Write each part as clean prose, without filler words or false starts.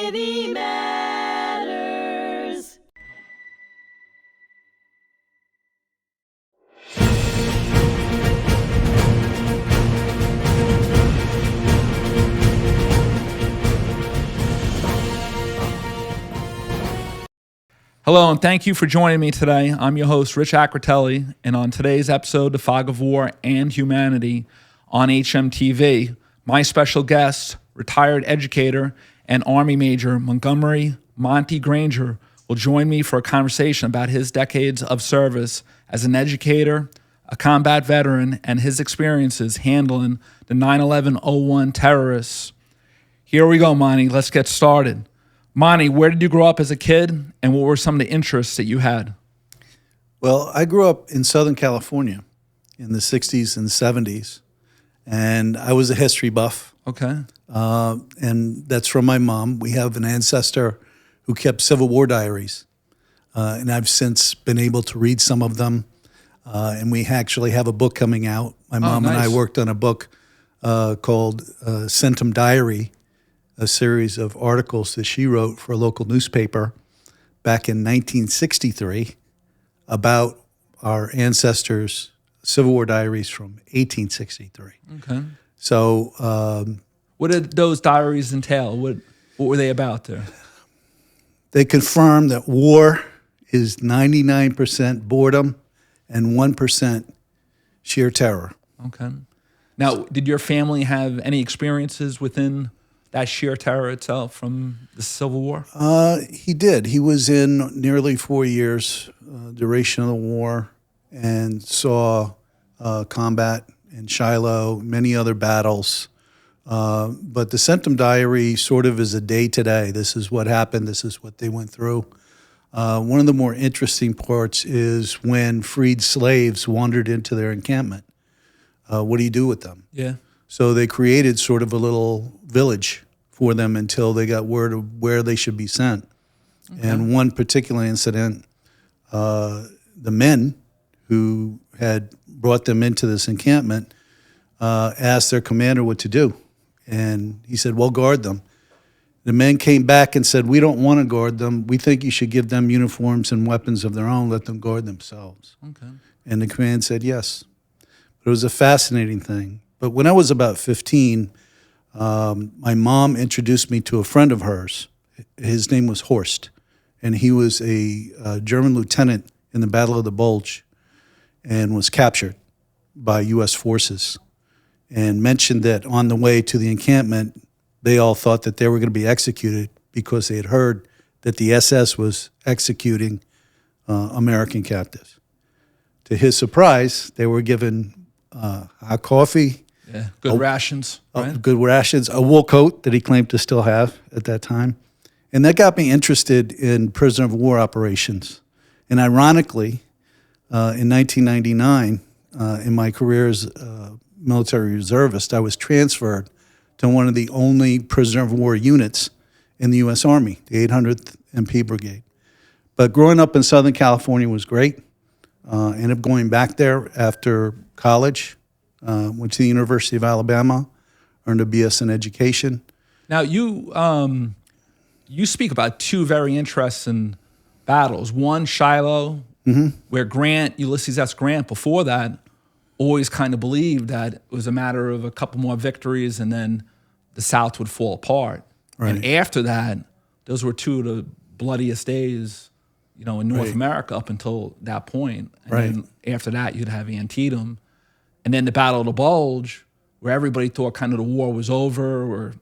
Society Matters. Hello, and thank you for joining me today. I'm your host, Richard Acritelli, and on today's episode, The Fog of War and Humanity on HMTV, my special guest, retired educator and Army Major Montgomery Monty Granger, will join me for a conversation about his decades of service as an educator, a combat veteran, and his experiences handling the 9/11/01 terrorists. Here we go, Monty. Let's get started. Monty, where did you grow up as a kid, and what were some of the interests that you had? Well, I grew up in Southern California in the 60s and 70s, and I was a history buff. Okay. And that's from my mom. We have an ancestor who kept Civil War diaries, and I've since been able to read some of them, and we actually have a book coming out. My mom and I worked on a book called Centum Diary, a series of articles that she wrote for a local newspaper back in 1963 about our ancestors' Civil War diaries from 1863. Okay. So What did those diaries entail? What were they about there? they confirm that war is 99% boredom and 1% sheer terror. Okay. Now, did your family have any experiences within that sheer terror itself from the Civil War? He did. He was in nearly 4 years, duration of the war, and saw combat in Shiloh, many other battles. But the Centum Diary sort of is a day-to-day. This is what happened. This is what they went through. One of the more interesting parts is when freed slaves wandered into their encampment. What do you do with them? Yeah. So they created sort of a little village for them until they got word of where they should be sent. Okay. And one particular incident, the men who had brought them into this encampment asked their commander what to do. And he said, well, guard them. The men came back and said, we don't want to guard them. We think you should give them uniforms and weapons of their own, let them guard themselves. Okay. And the command said yes. But it was a fascinating thing. But when I was about 15, my mom introduced me to a friend of hers. His name was Horst, and he was a German lieutenant in the Battle of the Bulge and was captured by U.S. forces, and mentioned that on the way to the encampment, they all thought that they were going to be executed because they had heard that the SS was executing American captives. To his surprise, they were given hot coffee, Yeah. Good rations. Right? good rations, a wool coat that he claimed to still have at that time. And that got me interested in prisoner of war operations. And ironically, in 1999, in my career as a military reservist, I was transferred to one of the only prisoner of war units in the U.S. Army, the 800th MP Brigade. But growing up in Southern California was great. Ended up going back there after college. Went to the University of Alabama, earned a BS in education. Now, you speak about two very interesting battles. One, Shiloh, where Ulysses S. Grant, before that, always kind of believed that it was a matter of a couple more victories and then the South would fall apart. Right. And after that, those were two of the bloodiest days, in North America up until that point. And then after that, you'd have Antietam. And then the Battle of the Bulge, where everybody thought kind of the war was over, or,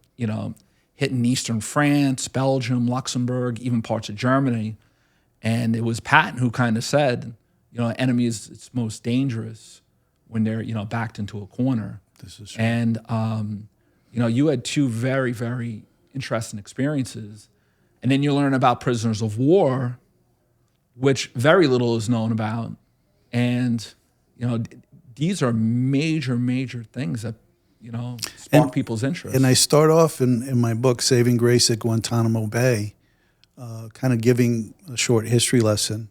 hitting eastern France, Belgium, Luxembourg, even parts of Germany. And it was Patton who kind of said, enemy is its most dangerous when they're, backed into a corner. This is true. And, you had two very, very interesting experiences. And then you learn about prisoners of war, which very little is known about. And, these are major, major things that, spark people's interest. And I start off in my book, Saving Grace at Guantanamo Bay, kind of giving a short history lesson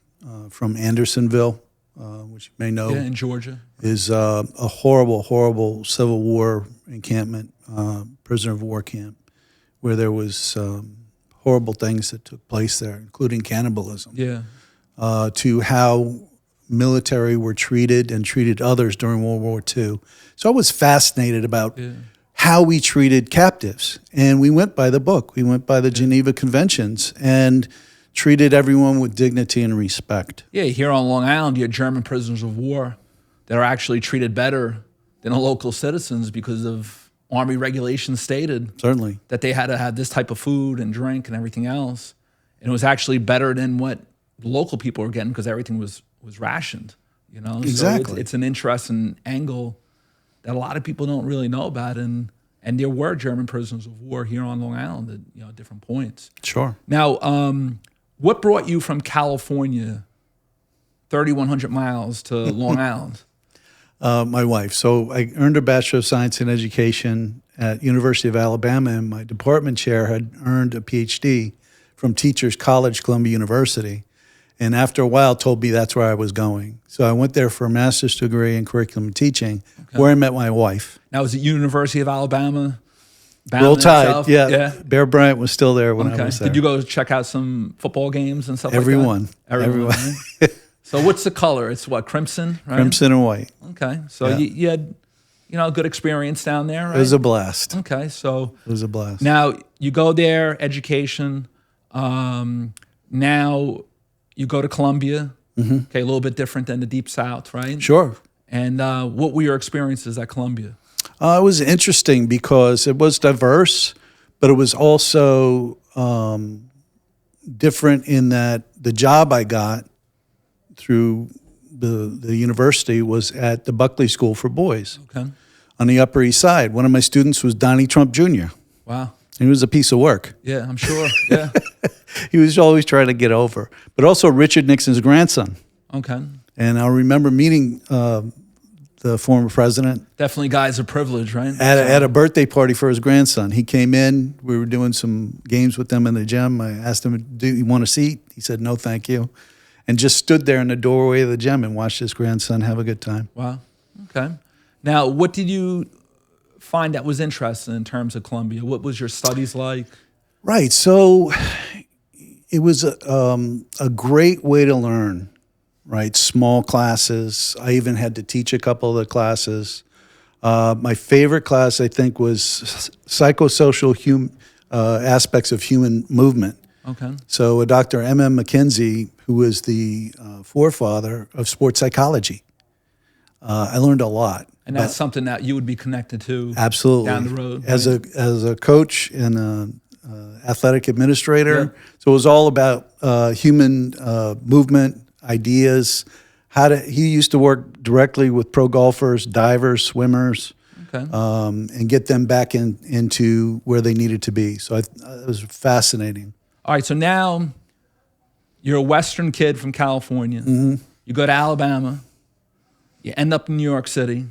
from Andersonville, which you may know. Yeah, in Georgia. Is a horrible, horrible Civil War encampment, prisoner of war camp, where there was horrible things that took place there, including cannibalism, Yeah. to how military were treated and treated others during World War II. So I was fascinated about how we treated captives. And we went by the book. We went by the Geneva Conventions and treated everyone with dignity and respect. Yeah, here on Long Island, you have German prisoners of war that are actually treated better than the local citizens because of Army regulations stated Certainly. that they had to have this type of food and drink and everything else. And it was actually better than what the local people were getting because everything was rationed, you know? Exactly. So it's an interesting angle that a lot of people don't really know about. And there were German prisoners of war here on Long Island at different points. Sure. Now, what brought you from California 3,100 miles to Long Island? My wife. So I earned a Bachelor of Science in Education at University of Alabama, and my department chair had earned a PhD from Teachers College, Columbia University. And after a while told me that's where I was going. So I went there for a master's degree in curriculum and teaching, where I met my wife. Now, was it University of Alabama? Roll Tide, itself? yeah. Bear Bryant was still there when I was there. Did you go check out some football games and stuff Everyone. like that? Everyone. Right? So what's the color? It's what, crimson, right? Crimson and white. Okay. So you had, a good experience down there, right? It was a blast. Okay. So it was a blast. Now you go there, education. Now you go to Columbia. Okay, a little bit different than the Deep South, right? Sure. And what were your experiences at Columbia? It was interesting because it was diverse, but it was also different in that the job I got through the university was at the Buckley School for Boys on the Upper East Side. One of my students was Donnie Trump Jr. Wow. He was a piece of work. Yeah, I'm sure. Yeah. He was always trying to get over. But also Richard Nixon's grandson. Okay. And I remember meeting the former president. Definitely guys of privilege, right? At a birthday party for his grandson. He came in. We were doing some games with them in the gym. I asked him, do you want a seat? He said, no, thank you. And just stood there in the doorway of the gym and watched his grandson have a good time. Wow. Okay. Now, what did you find that was interesting in terms of Columbia? What was your studies like? Right. So it was a great way to learn, right? Small classes. I even had to teach a couple of the classes. My favorite class, I think, was psychosocial aspects of human movement. Okay. So Dr. M.M. McKenzie, who was the forefather of sports psychology, I learned a lot. And that's something that you would be connected to absolutely down the road. As a coach and an athletic administrator. So it was all about human movement, ideas. He used to work directly with pro golfers, divers, swimmers, and get them back into where they needed to be. So it was fascinating. All right, so now you're a Western kid from California. You go to Alabama. You end up in New York City.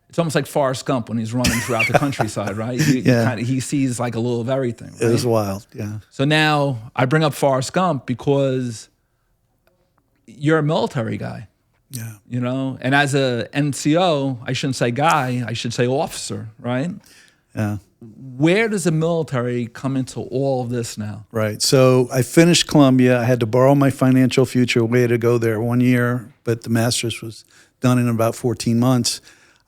It's almost like Forrest Gump when he's running throughout the countryside, right? He sees like a little of everything. Right? It was wild, yeah. So now I bring up Forrest Gump because you're a military guy. Yeah. And as a NCO, I shouldn't say guy, I should say officer, right? Yeah. Where does the military come into all of this now? Right. So I finished Columbia. I had to borrow my financial future away to go there 1 year, but the master's was done in about 14 months.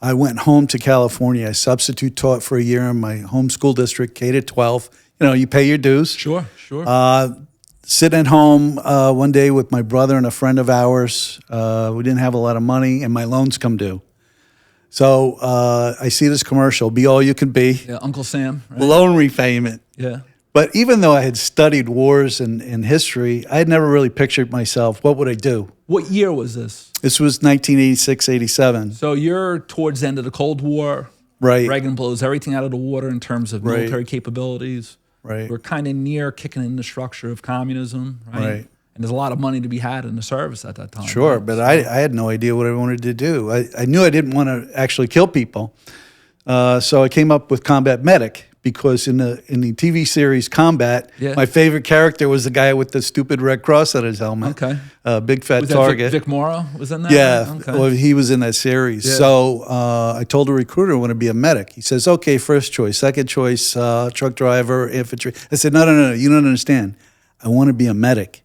I went home to California. I substitute taught for a year in my home school district, K to 12. You pay your dues. Sure. Sitting at home one day with my brother and a friend of ours. We didn't have a lot of money, and my loans come due. So I see this commercial, Be All You Can Be. Yeah, Uncle Sam. Right? Loan repayment. Yeah. But even though I had studied wars and history, I had never really pictured myself, what would I do? What year was this? This was 1986, 87. So you're towards the end of the Cold War. Right. Reagan blows everything out of the water in terms of military capabilities. Right. We're kind of near kicking in the structure of communism, right? Right. And there's a lot of money to be had in the service at that time. Sure, right? but I had no idea what I wanted to do. I knew I didn't want to actually kill people. So I came up with combat medic because in the TV series Combat, Yeah. my favorite character was the guy with the stupid red cross on his helmet. Okay. Big fat Was that target. Vic Morrow was in that? Yeah, Okay. well, he was in that series. Yeah. So I told the recruiter I want to be a medic. He says, okay, first choice. Second choice, truck driver, infantry. I said, no, you don't understand. I want to be a medic.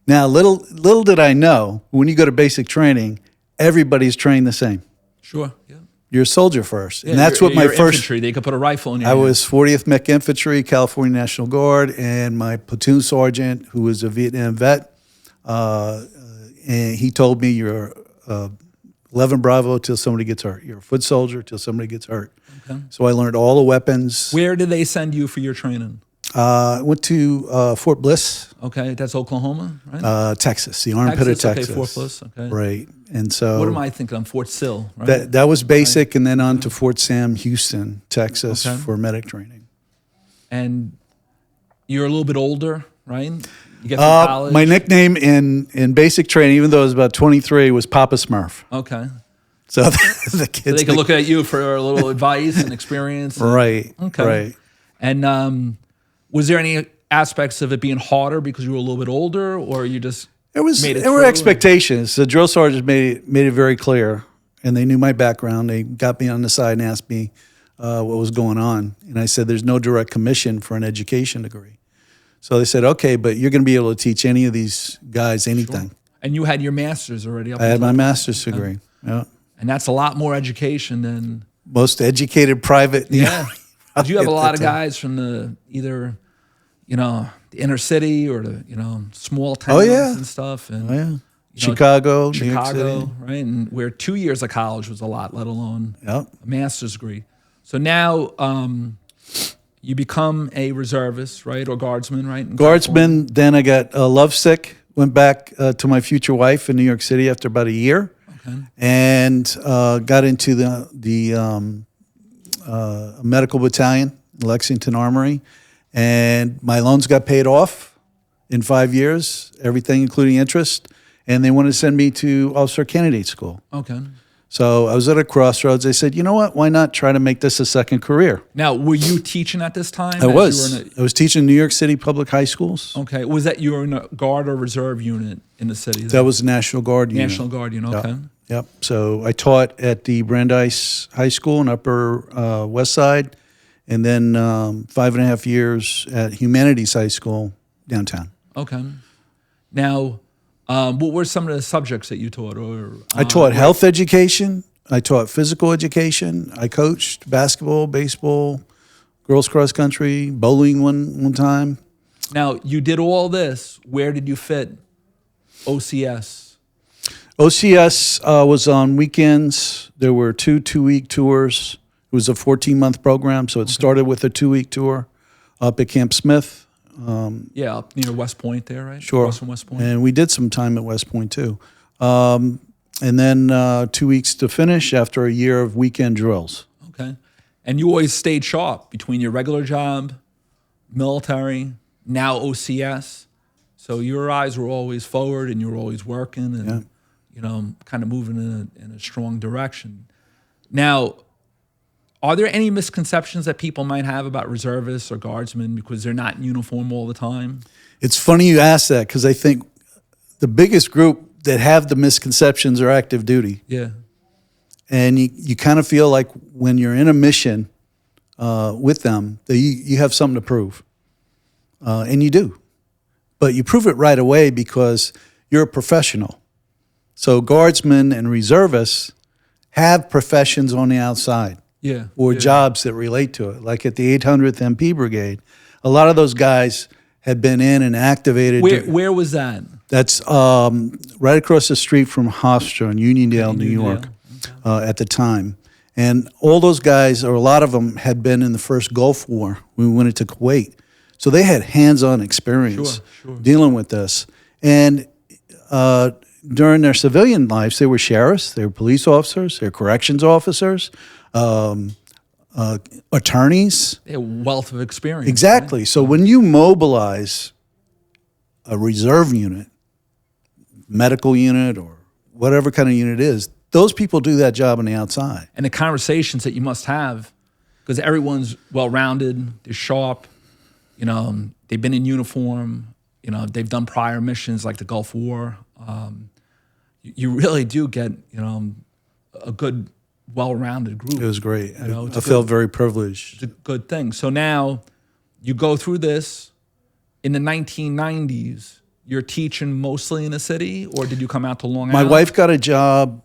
Now, little did I know, when you go to basic training, everybody's trained the same. Sure. Yeah. You're a soldier first. Yeah, And that's you're- what my you're first... infantry. They could put a rifle in your I hand. was 40th Mech Infantry, California National Guard, and my platoon sergeant, who was a Vietnam vet, and he told me, you're 11 Bravo till somebody gets hurt. You're a foot soldier till somebody gets hurt. Okay. So I learned all the weapons. Where did they send you for your training? I went to Fort Bliss, Okay, that's Oklahoma, right? Texas, the armpit of Texas. Okay, Fort Bliss. Okay. Right. And so What am I thinking? On Fort Sill, right? that was basic, and then on to Fort Sam, Houston, Texas, Okay. for medic training. And you're a little bit older, right? You get through college. My nickname in basic training, even though I was about 23, was Papa Smurf. Okay. So the kids, So they can look at you for a little advice and experience. right, Okay. right. And was there any aspects of it being harder because you were a little bit older, or you just There made it were through? expectations. The drill sergeants made it very clear, and they knew my background. They got me on the side and asked me what was going on, and I said, "There's no direct commission for an education degree." So they said, "Okay, but you're going to be able to teach any of these guys anything." And you had your master's already. I had my master's degree. Yeah, and that's a lot more education than. most educated private. Yeah. Did you have a at lot of that time. guys from the either, the inner city or the small towns Oh, yeah. and stuff, and Oh, yeah. know, Chicago, New York Chicago, City. right? And where 2 years of college was a lot, let alone Yep. a master's degree. So now you become a reservist, right, or guardsman, right? in Guardsman. Then I got lovesick. Went back to my future wife in New York City after about a year, and got into the medical battalion, Lexington Armory, and my loans got paid off in 5 years, everything including interest, and they wanted to send me to officer candidate school. California. Okay. So I was at a crossroads. They said, you know what? Why not try to make this a second career? Now, were you teaching at this time? I as was. you were in I was teaching New York City public high schools. okay. Was that you were in a guard or reserve unit in the city? That was National Guard unit. National Guard unit. Okay. Yep. So I taught at the Brandeis High School in Upper West Side, and then 5.5 years at Humanities High School downtown. Okay. Now, what were some of the subjects that you taught? Or I taught health education. I taught physical education. I coached basketball, baseball, girls cross country, bowling one time. Now, you did all this. Where did you fit OCS? OCS was on weekends. There were two-week tours. It was a 14-month program, so it started with a 2-week tour up at Camp Smith. Yeah, up near West Point there, right? Sure. Across from West Point. And we did some time at West Point, too. And then 2 weeks to finish after a year of weekend drills. Okay. And you always stayed sharp between your regular job, military, now OCS. So your eyes were always forward and you were always working and, kind of moving in a strong direction. Now, are there any misconceptions that people might have about reservists or guardsmen because they're not in uniform all the time? It's funny you ask that because I think the biggest group that have the misconceptions are active duty. Yeah. And you kind of feel like when you're in a mission with them, that you have something to prove. And you do. But you prove it right away because you're a professional. So guardsmen and reservists have professions on the outside. Yeah. Or yeah. jobs that relate to it. Like at the 800th MP Brigade, a lot of those guys had been in and activated. Where was that? That's right across the street from Hofstra in Uniondale, New York, at the time. And all those guys, or a lot of them, had been in the first Gulf War when we went into Kuwait. So they had hands-on experience dealing with this. And during their civilian lives, they were sheriffs, they were police officers, they were corrections officers, attorneys. A wealth of experience. Exactly. Right? So when you mobilize a reserve unit, medical unit, or whatever kind of unit it is, those people do that job on the outside. And the conversations that you must have Because everyone's well-rounded, they're sharp, you know, they've been in uniform, you know, they've done prior missions like the Gulf War. You really do get, you know, a good, well-rounded group. It was great. You know, I felt very privileged. It's a good thing. So now you go through this. In the 1990s, you're teaching mostly in the city, or did you come out to Long Island? My wife got a job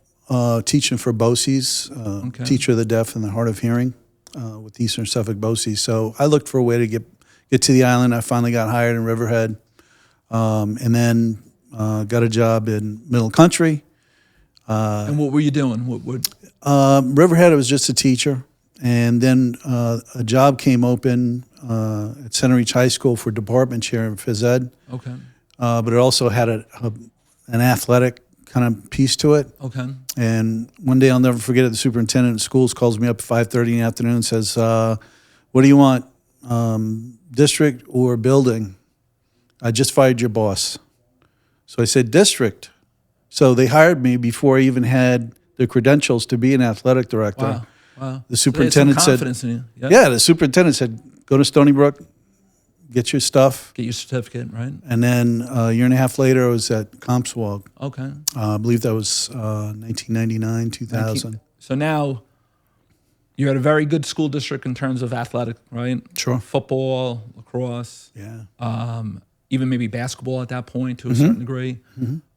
teaching for BOCES, Okay. teacher of the deaf and the hard of hearing with Eastern Suffolk BOCES. So I looked for a way to get to the island. I finally got hired in Riverhead, and then got a job in Middle Country. And what were you doing? What Riverhead, I was just a teacher. And then a job came open at Center Reach High School for department chair in phys ed. Okay. But it also had an athletic kind of piece to it. Okay. And one day I'll never forget it, the superintendent of schools calls me up at 5:30 in the afternoon and says, what do you want, district or building? I just fired your boss. So I said, district. So they hired me before I even had the credentials to be an athletic director. Wow. Wow. The superintendent So they had said, some confidence in you. yeah, the superintendent said, go to Stony Brook, get your stuff. Get your certificate, right? And then a year and a half later, I was at Compswog. Okay. I believe that was 1999, 2000. So now you're at a very good school district in terms of athletic, right? Sure. Football, lacrosse, Yeah. even maybe basketball at that point to a certain degree.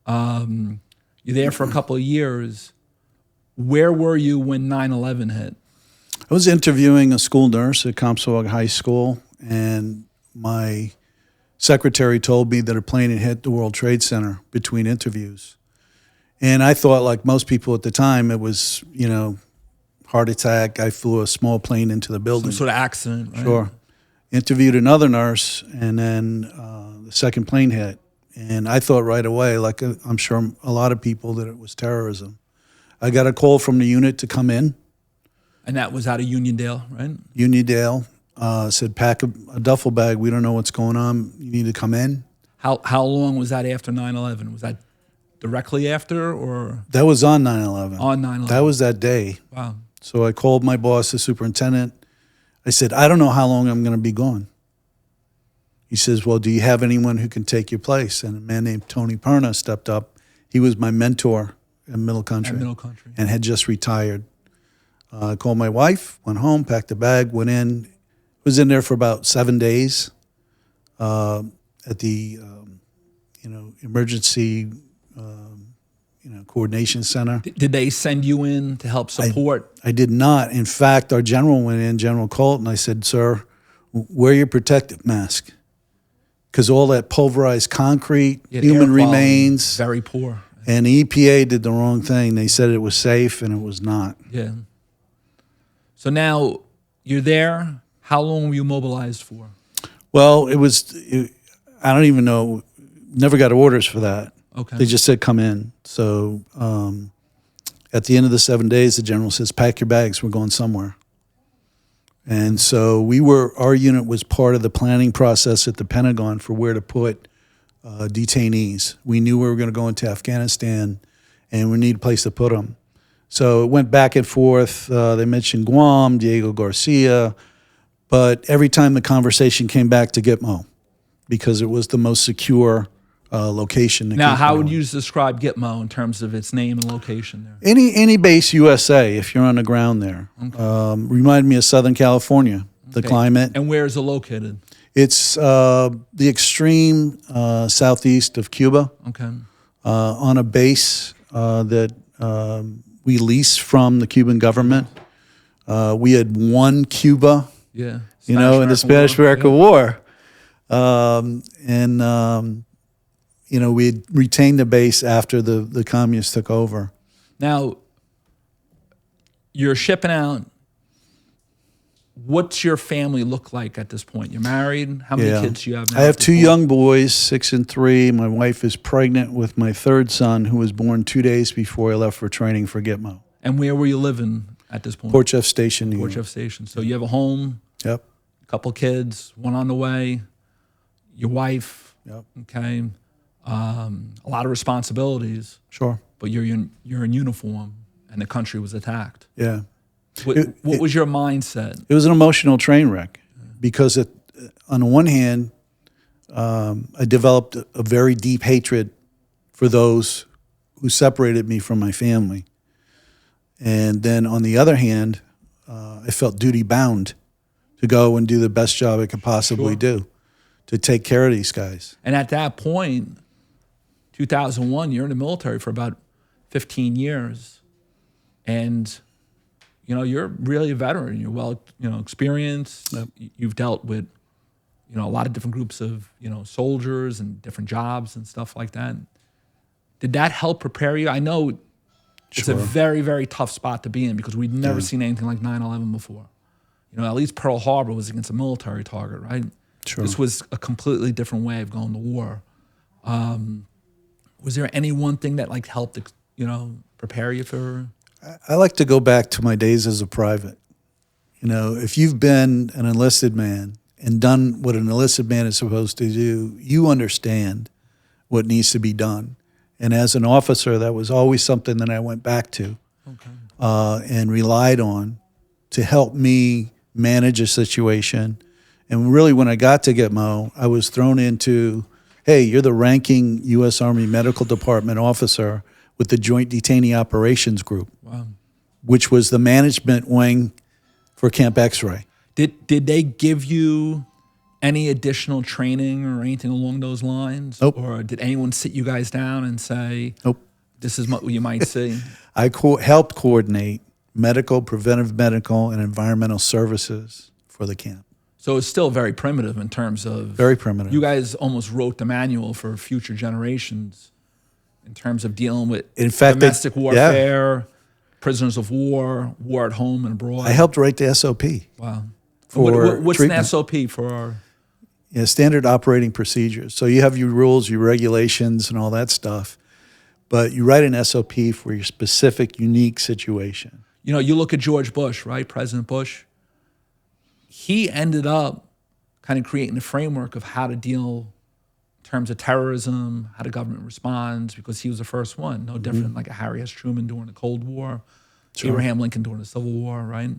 You're there for a couple of years. Where were you when 9/11 hit? I was interviewing a school nurse at Compswog High School, and my secretary told me that a plane had hit the World Trade Center between interviews. And I thought, like most people at the time, it was, you know, heart attack. I flew a small plane into the building. Some sort of accident, right? Sure. Interviewed another nurse, and then the second plane hit. And I thought right away, like I'm sure a lot of people, that it was terrorism. I got a call from the unit to come in. And that was out of Uniondale, right? Uniondale said, pack a duffel bag. We don't know what's going on. You need to come in. How long was that after 9/11? Was that directly after or That was on 9/11. on 9/11? That was that day. Wow. So I called my boss, the superintendent. I said, I don't know how long I'm going to be gone. He says, well, do you have anyone who can take your place? And a man named Tony Perna stepped up. He was my mentor in Middle Country. At Middle Country. And had just retired. I called my wife, went home, packed a bag, went in. Was in there for about 7 days at the emergency coordination center. Did they send you in to help support? I did not. In fact, our general went in, General Colton. I said, sir, wear your protective mask. Because all that pulverized concrete, Yeah, human air quality, remains. very poor. And the EPA did the wrong thing. They said it was safe, and it was not. Yeah. So now you're there. How long were you mobilized for? Well, I don't even know. Never got orders for that. Okay. They just said come in. So at the end of the 7 days, the general says, pack your bags. We're going somewhere. And so our unit was part of the planning process at the Pentagon for where to put detainees. We knew we were going to go into Afghanistan, and we needed a place to put them. So it went back and forth. They mentioned Guam, Diego Garcia, but every time the conversation came back to Gitmo, because it was the most secure location. Now, how would you describe Gitmo in terms of its name and location there? Any base USA, if you're on the ground there. Okay. Reminded me of Southern California, the climate. And where is it located? It's the extreme southeast of Cuba. Okay. On a base that we lease from the Cuban government. We had won Cuba, Yeah. in the Spanish-American War. We had retained the base after the communists took over. Now, you're shipping out. What's your family look like at this point? You're married? How many kids do you have now? I have two young boys, 6 and 3. My wife is pregnant with my third son, who was born 2 days before I left for training for Gitmo. And where were you living at this point? Port Jeff Station, New Port York. Jeff Station. So you have a home, Yep. a couple kids, one on the way, your wife. Yep. Okay. A lot of responsibilities, Sure. but you're in uniform, and the country was attacked. Yeah. What was your mindset? It was an emotional train wreck because on the one hand, I developed a very deep hatred for those who separated me from my family. And then on the other hand, I felt duty bound to go and do the best job I could possibly do to take care of these guys. And at that point, 2001, you're in the military for about 15 years. And, you know, you're really a veteran. You're well, experienced. Yep. You've dealt with, a lot of different groups of, soldiers and different jobs and stuff like that. Did that help prepare you? I know it's a very, very tough spot to be in because we'd never seen anything like 9/11 before. At least Pearl Harbor was against a military target, right? Sure. This was a completely different way of going to war. Was there any one thing that helped, prepare you for? I like to go back to my days as a private. If you've been an enlisted man and done what an enlisted man is supposed to do, you understand what needs to be done. And as an officer, that was always something that I went back to and relied on to help me manage a situation. And really, when I got to Gitmo, I was thrown into, hey, you're the ranking U.S. Army Medical Department officer with the Joint Detainee Operations Group, which was the management wing for Camp X-Ray. Did they give you any additional training or anything along those lines? Nope. Or did anyone sit you guys down and say, nope, this is what you might see? I helped coordinate medical, preventive medical, and environmental services for the camp. So it's still very primitive in terms of... Very primitive. You guys almost wrote the manual for future generations in terms of dealing with domestic warfare, prisoners of war, war at home and abroad. I helped write the SOP. Wow. What's treatment. An SOP for our... Standard operating procedures. So you have your rules, your regulations, and all that stuff, but you write an SOP for your specific, unique situation. You look at George Bush, right? President Bush. He ended up kind of creating the framework of how to deal in terms of terrorism, how the government responds, because he was the first one. No different like a Harry S. Truman during the Cold War, Abraham Lincoln during the Civil War, right?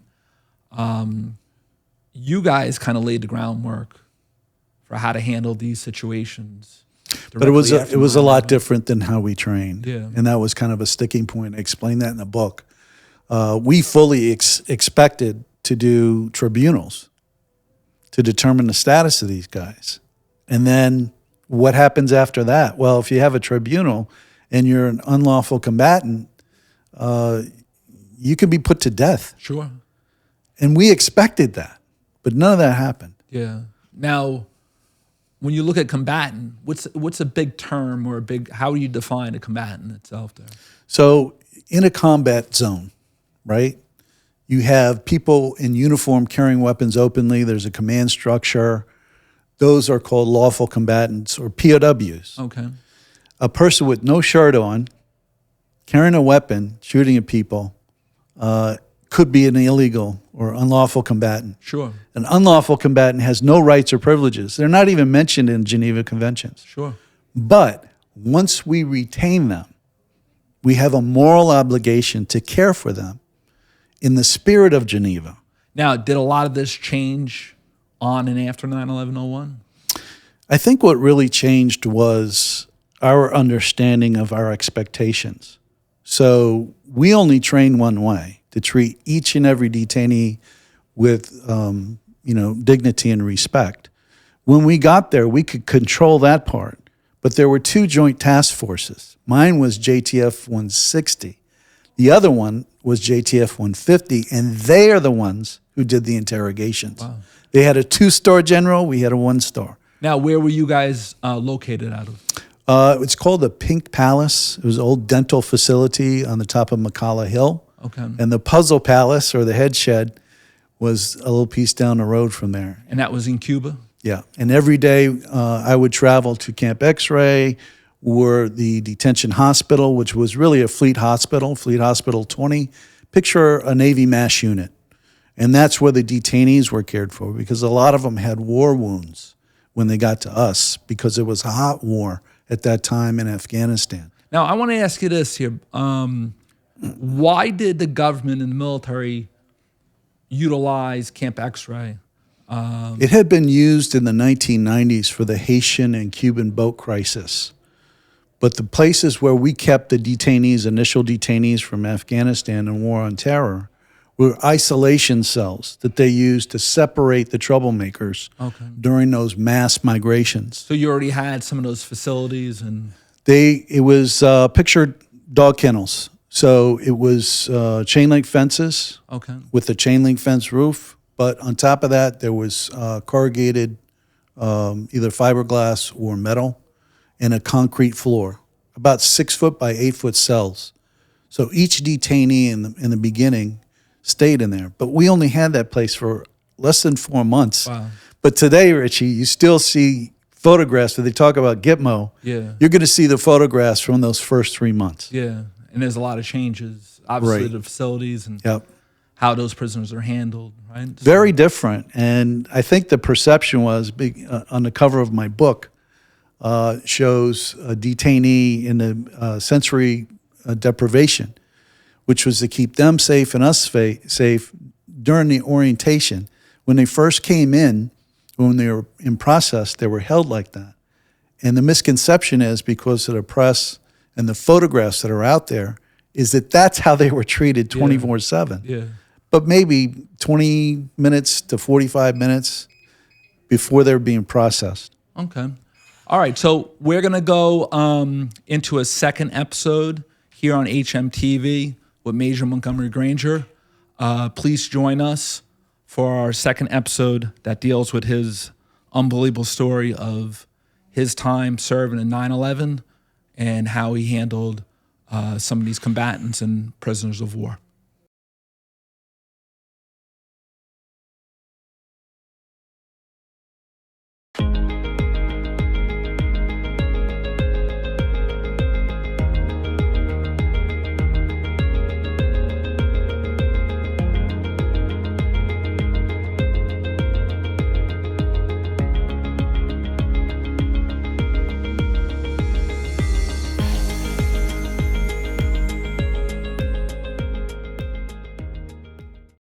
You guys kind of laid the groundwork for how to handle these situations. But it was a lot different than how we trained. Yeah. And that was kind of a sticking point. I explained that in the book. We fully expected to do tribunals to determine the status of these guys. And then what happens after that? Well, if you have a tribunal and you're an unlawful combatant, you can be put to death. Sure. And we expected that, but none of that happened. Yeah. Now, when you look at combatant, what's a big term or how do you define a combatant itself there? So in a combat zone, right, you have people in uniform carrying weapons openly. There's a command structure. Those are called lawful combatants or POWs. Okay. A person with no shirt on, carrying a weapon, shooting at people, could be an illegal or unlawful combatant. Sure. An unlawful combatant has no rights or privileges. They're not even mentioned in Geneva Conventions. Sure. But once we retain them, we have a moral obligation to care for them in the spirit of Geneva. Now, did a lot of this change on and after 9/11/01? I think what really changed was our understanding of our expectations. So we only train one way, to treat each and every detainee with dignity and respect. When we got there, we could control that part. But there were two joint task forces. Mine was JTF 160. The other one was JTF 150, and they are the ones who did the interrogations. Wow. They had a 2-star general. We had a 1-star. Now, where were you guys located out of? It's called the Pink Palace. It was an old dental facility on the top of McCalla Hill. Okay. And the Puzzle Palace, or the Head Shed, was a little piece down the road from there. And that was in Cuba? Yeah. And every day I would travel to Camp X-Ray or the detention hospital, which was really a Fleet Hospital 20. Picture a Navy MASH unit. And that's where the detainees were cared for, because a lot of them had war wounds when they got to us, because it was a hot war at that time in Afghanistan. Now, I want to ask you this here. Why did the government and the military utilize Camp X-Ray? It had been used in the 1990s for the Haitian and Cuban boat crisis. But the places where we kept the detainees, initial detainees from Afghanistan and War on Terror, were isolation cells that they used to separate the troublemakers during those mass migrations. So you already had some of those facilities, and It was picture dog kennels. So it was chain link fences with a chain link fence roof. But on top of that, there was corrugated, either fiberglass or metal, and a concrete floor, about 6 foot by 8 foot cells. So each detainee in the beginning stayed in there. But we only had that place for less than 4 months. Wow. But today, Richie, you still see photographs where they talk about Gitmo. Yeah. You're going to see the photographs from those first 3 months. Yeah. And there's a lot of changes, obviously, Right. to the facilities and Yep. how those prisoners are handled, right? So- Very different. And I think the perception was, on the cover of my book, shows a detainee in the sensory deprivation, which was to keep them safe and us safe during the orientation. When they first came in, when they were in process, they were held like that. And the misconception is, because of the press and the photographs that are out there, is that that's how they were treated 24/7. Yeah. But maybe 20 minutes to 45 minutes before they're being processed. Okay. All right. So we're going to go into a second episode here on HMTV with Major Montgomery Granger. Please join us for our second episode that deals with his unbelievable story of his time serving in 9/11 and how he handled some of these combatants and prisoners of war.